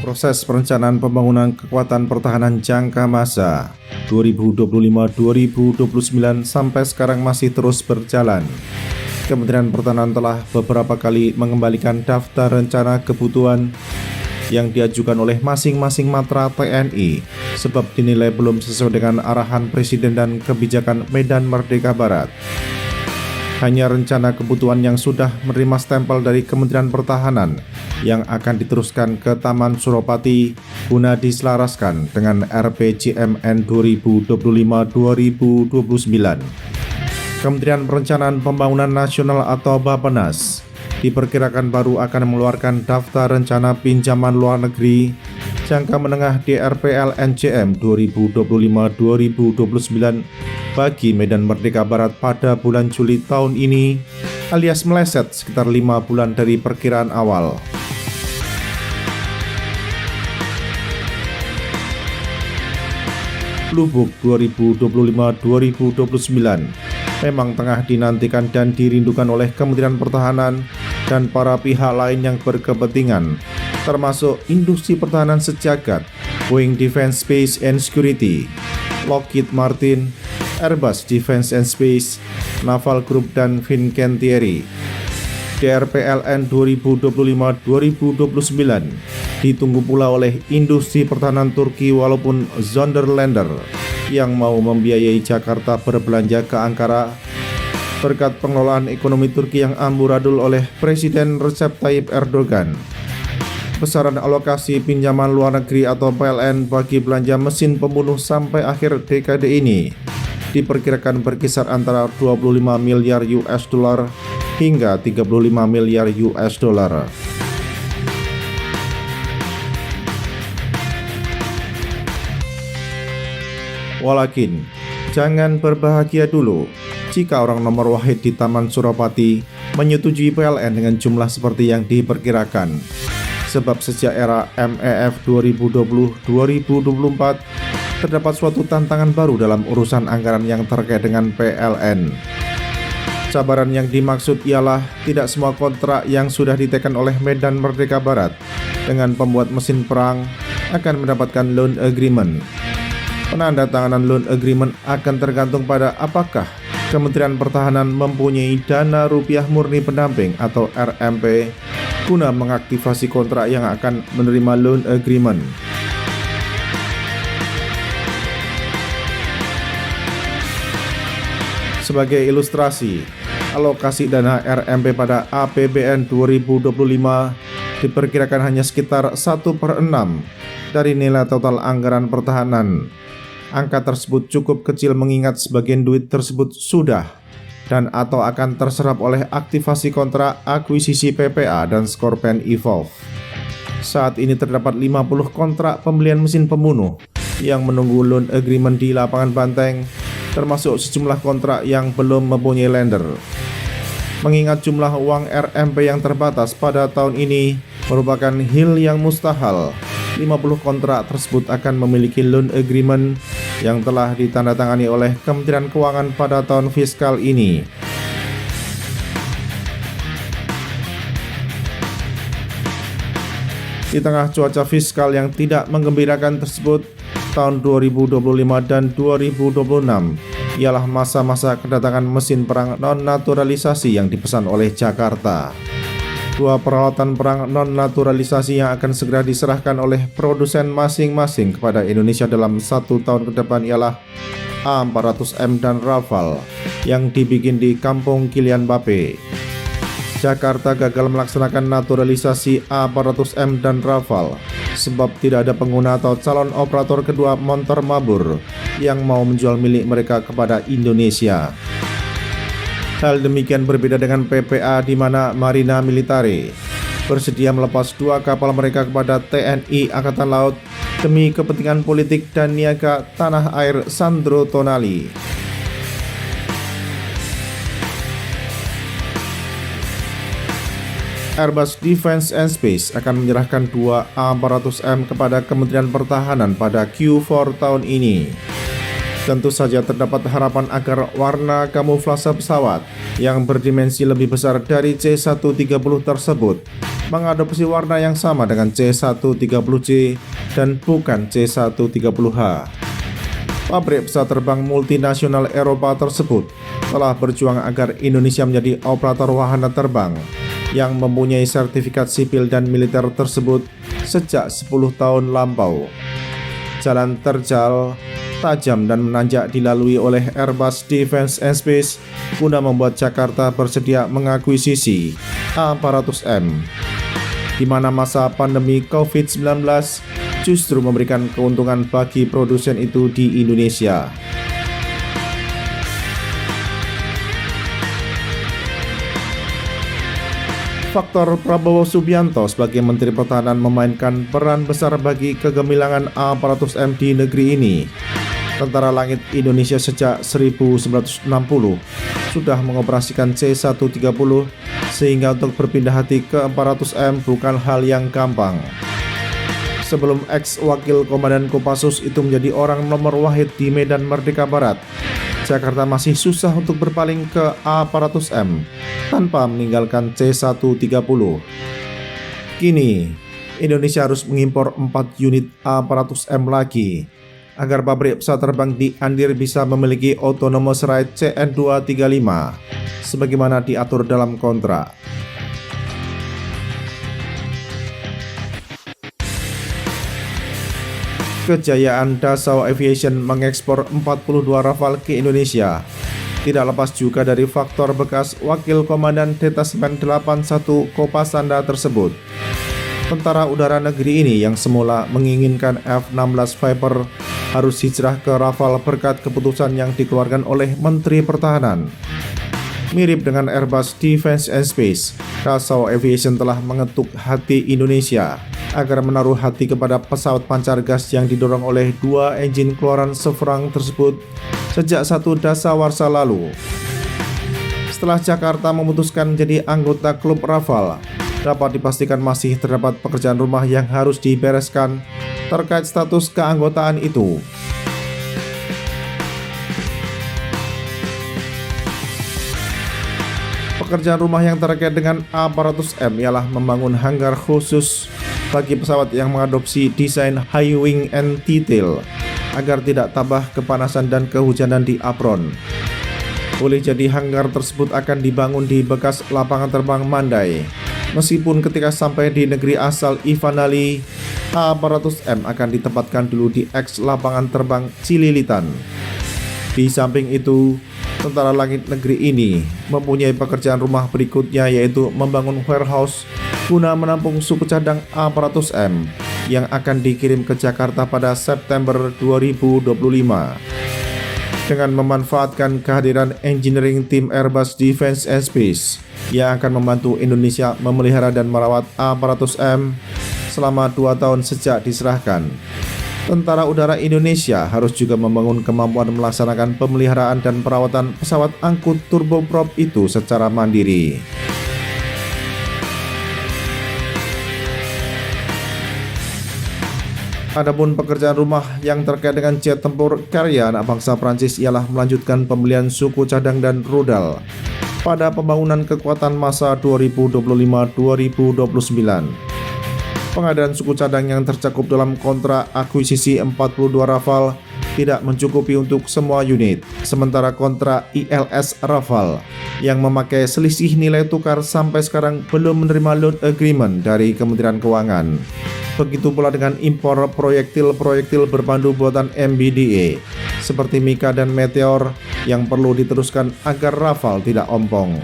Proses perencanaan pembangunan kekuatan pertahanan jangka masa 2025-2029 sampai sekarang masih terus berjalan. Kementerian Pertahanan telah beberapa kali mengembalikan daftar rencana kebutuhan yang diajukan oleh masing-masing matra TNI sebab dinilai belum sesuai dengan arahan Presiden dan kebijakan Medan Merdeka Barat. Hanya rencana kebutuhan yang sudah menerima stempel dari Kementerian Pertahanan yang akan diteruskan ke Taman Suropati guna diselaraskan dengan RPJMN 2025-2029. Kementerian Perencanaan Pembangunan Nasional atau Bappenas diperkirakan baru akan mengeluarkan daftar rencana pinjaman luar negeri jangka menengah DRPLNJM 2025-2029 bagi Medan Merdeka Barat pada bulan Juli tahun ini, alias meleset sekitar 5 bulan dari perkiraan awal. Lubuk 2025-2029 memang tengah dinantikan dan dirindukan oleh Kementerian Pertahanan dan para pihak lain yang berkepentingan, termasuk industri pertahanan sejagat, Boeing Defense Space and Security, Lockheed Martin, Airbus Defense and Space, Naval Group, dan Fincantieri. DRPLN 2025-2029 ditunggu pula oleh industri pertahanan Turki walaupun Zonderlander yang mau membiayai Jakarta berbelanja ke Ankara berkat pengelolaan ekonomi Turki yang amburadul oleh Presiden Recep Tayyip Erdogan. Besaran alokasi pinjaman luar negeri atau PLN bagi belanja mesin pembunuh sampai akhir dekade ini diperkirakan berkisar antara 25 miliar US dollar hingga 35 miliar US dollar. Walakin, jangan berbahagia dulu jika orang nomor wahid di Taman Suropati menyetujui PLN dengan jumlah seperti yang diperkirakan. Sebab sejak era MEF 2020-2024 terdapat suatu tantangan baru dalam urusan anggaran yang terkait dengan PLN. Cabaran yang dimaksud ialah tidak semua kontrak yang sudah ditekan oleh Medan Merdeka Barat dengan pembuat mesin perang akan mendapatkan loan agreement. Penandatanganan loan agreement akan tergantung pada apakah Kementerian Pertahanan mempunyai dana rupiah murni pendamping atau RMP guna mengaktifasi kontrak yang akan menerima loan agreement. Sebagai ilustrasi, alokasi dana RMP pada APBN 2025 diperkirakan hanya sekitar 1/6 dari nilai total anggaran pertahanan. Angka tersebut cukup kecil mengingat sebagian duit tersebut sudah dan atau akan terserap oleh aktivasi kontrak akuisisi PPA dan Scorpion Evolve. Saat ini terdapat 50 kontrak pembelian mesin pembunuh yang menunggu loan agreement di lapangan banteng, termasuk sejumlah kontrak yang belum mempunyai lender. Mengingat jumlah uang RMP yang terbatas pada tahun ini merupakan hal yang mustahil, 50 kontrak tersebut akan memiliki loan agreement yang telah ditandatangani oleh Kementerian Keuangan pada tahun fiskal ini. Di tengah cuaca fiskal yang tidak menggembirakan tersebut, tahun 2025 dan 2026 ialah masa-masa kedatangan mesin perang non-naturalisasi yang dipesan oleh Jakarta. Dua peralatan perang non-naturalisasi yang akan segera diserahkan oleh produsen masing-masing kepada Indonesia dalam 1 tahun ke depan ialah A400M dan Rafale yang dibikin di Kampung Kilian Bape. Jakarta gagal melaksanakan naturalisasi A400M dan Rafale sebab tidak ada pengguna atau calon operator kedua motor Mabur yang mau menjual milik mereka kepada Indonesia. Hal demikian berbeda dengan PPA di mana Marina Militare bersedia melepas 2 kapal mereka kepada TNI Angkatan Laut demi kepentingan politik dan niaga tanah air Sandro Tonali. Airbus Defense and Space akan menyerahkan 2 A400M kepada Kementerian Pertahanan pada Q4 tahun ini. Tentu saja terdapat harapan agar warna kamuflase pesawat yang berdimensi lebih besar dari C-130 tersebut mengadopsi warna yang sama dengan C-130J dan bukan C-130H. Pabrik pesawat terbang multinasional Eropa tersebut telah berjuang agar Indonesia menjadi operator wahana terbang yang mempunyai sertifikat sipil dan militer tersebut sejak 10 tahun lampau. Jalan terjal, tajam dan menanjak dilalui oleh Airbus Defence and Space guna membuat Jakarta bersedia mengakuisisi A400M, di mana masa pandemi COVID-19 justru memberikan keuntungan bagi produsen itu di Indonesia. Faktor Prabowo Subianto sebagai Menteri Pertahanan memainkan peran besar bagi kegemilangan A400M di negeri ini. Tentara Langit Indonesia sejak 1960 sudah mengoperasikan C-130, sehingga untuk berpindah hati ke 400M bukan hal yang gampang. Sebelum ex-wakil Komandan Kopassus itu menjadi orang nomor wahid di Medan Merdeka Barat, Jakarta masih susah untuk berpaling ke A400M tanpa meninggalkan C-130. Kini, Indonesia harus mengimpor 4 unit A400M lagi agar pabrik pesawat terbang di Andir bisa memiliki autonomous ride CN235 sebagaimana diatur dalam kontrak. Kejayaan Dassault Aviation mengekspor 42 Rafale ke Indonesia tidak lepas juga dari faktor bekas Wakil Komandan Detasemen 81 Kopasanda tersebut. Tentara udara negeri ini yang semula menginginkan F-16 Viper harus hijrah ke Rafale berkat keputusan yang dikeluarkan oleh Menteri Pertahanan. Mirip dengan Airbus Defence and Space, Dassault Aviation telah mengetuk hati Indonesia agar menaruh hati kepada pesawat pancar gas yang didorong oleh 2 engine keluaran Sevrang tersebut sejak 1 Dasawarsa lalu. Setelah Jakarta memutuskan menjadi anggota klub Rafale, dapat dipastikan masih terdapat pekerjaan rumah yang harus dibereskan terkait status keanggotaan itu. Pekerjaan rumah yang terkait dengan A400M ialah membangun hanggar khusus bagi pesawat yang mengadopsi desain high wing and detail agar tidak tabah kepanasan dan kehujanan di apron. Boleh jadi hanggar tersebut akan dibangun di bekas lapangan terbang Mandai. Meskipun ketika sampai di negeri asal Ivanali, A400M akan ditempatkan dulu di eks lapangan terbang Cililitan. Di samping itu, Tentara Langit negeri ini mempunyai pekerjaan rumah berikutnya, yaitu membangun warehouse guna menampung suku cadang A400M yang akan dikirim ke Jakarta pada September 2025. Dengan memanfaatkan kehadiran engineering tim Airbus Defence and Space yang akan membantu Indonesia memelihara dan merawat A400M selama 2 tahun sejak diserahkan. Tentara Udara Indonesia harus juga membangun kemampuan melaksanakan pemeliharaan dan perawatan pesawat angkut turboprop itu secara mandiri. Adapun pekerjaan rumah yang terkait dengan jet tempur karya anak bangsa Prancis ialah melanjutkan pembelian suku cadang dan rudal pada pembangunan kekuatan masa 2025-2029. Pengadaan suku cadang yang tercakup dalam kontrak akuisisi 42 Rafale tidak mencukupi untuk semua unit, sementara kontrak ILS Rafale yang memakai selisih nilai tukar sampai sekarang belum menerima loan agreement dari Kementerian Keuangan. Begitu pula dengan impor proyektil-proyektil berpandu buatan MBDA seperti Mika dan Meteor yang perlu diteruskan agar Rafale tidak ompong.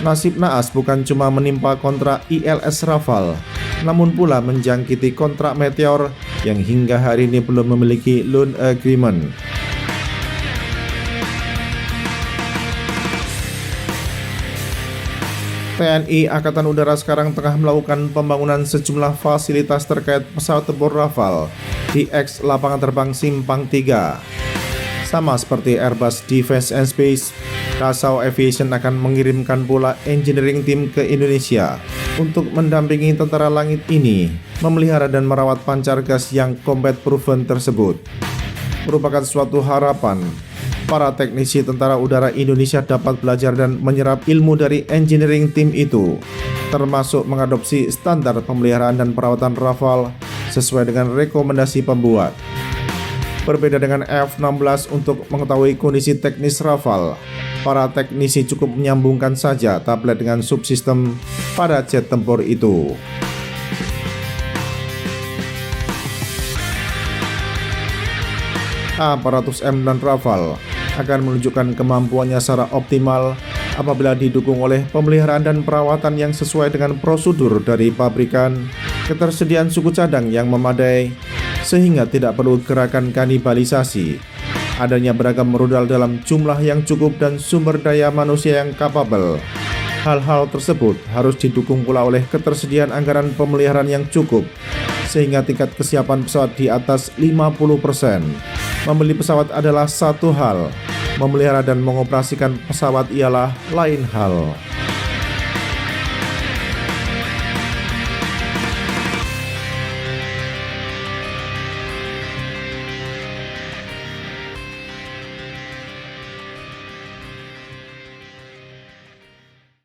Nasib naas bukan cuma menimpa kontrak ILS Rafale, namun pula menjangkiti kontrak Meteor yang hingga hari ini belum memiliki loan agreement. TNI Angkatan Udara sekarang tengah melakukan pembangunan sejumlah fasilitas terkait pesawat tempur Rafale di eks lapangan terbang Simpang 3. Sama seperti Airbus Defence and Space, Dassault Aviation akan mengirimkan pula engineering team ke Indonesia untuk mendampingi Tentara Langit ini memelihara dan merawat pancar gas yang combat proven tersebut. merupakan suatu harapan. Para teknisi Tentara Udara Indonesia dapat belajar dan menyerap ilmu dari engineering tim itu, termasuk mengadopsi standar pemeliharaan dan perawatan Rafale sesuai dengan rekomendasi pembuat. Berbeda dengan F-16, untuk mengetahui kondisi teknis Rafale, para teknisi cukup menyambungkan saja tablet dengan subsistem pada jet tempur itu. A400M dan Rafale akan menunjukkan kemampuannya secara optimal apabila didukung oleh pemeliharaan dan perawatan yang sesuai dengan prosedur dari pabrikan, ketersediaan suku cadang yang memadai, sehingga tidak perlu gerakan kanibalisasi, adanya beragam rudal dalam jumlah yang cukup dan sumber daya manusia yang kapabel. Hal-hal tersebut harus didukung pula oleh ketersediaan anggaran pemeliharaan yang cukup, sehingga tingkat kesiapan pesawat di atas 50%. Membeli pesawat adalah satu hal, memelihara dan mengoperasikan pesawat ialah lain hal.